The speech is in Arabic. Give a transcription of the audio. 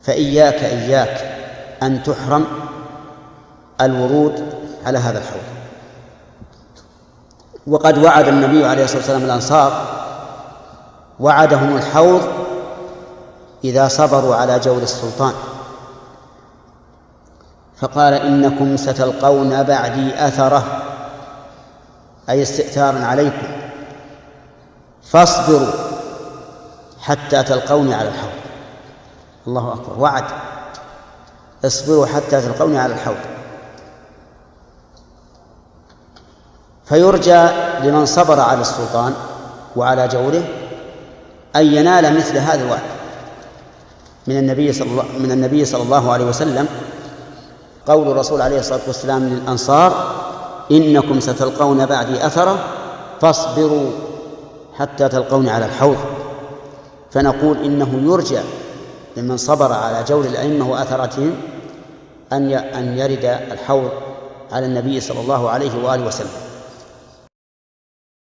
إياك أن تحرم الورود على هذا الحوض. وقد وعد النبي عليه الصلاة والسلام الأنصار، وعدهم الحوض إذا صبروا على جور السلطان، فقال: إنكم ستلقون بعدي أثرة، أي استئثارا عليكم، فاصبروا حتى تلقوني على الحوض. الله أكبر، وعد: اصبروا حتى تلقوني على الحوض. فيرجى لمن صبر على السلطان وعلى جوره أن ينال مثل هذا الوعد من النبي صلى الله عليه وسلم. قول الرسول عليه الصلاة والسلام للأنصار: إنكم ستلقون بعدي أثرة فاصبروا حتى تلقوني على الحوض. فنقول إنه يرجى لمن صبر على جور الأئمة وأثرتهم أن يرد الحوض على النبي صلى الله عليه وآله وسلم.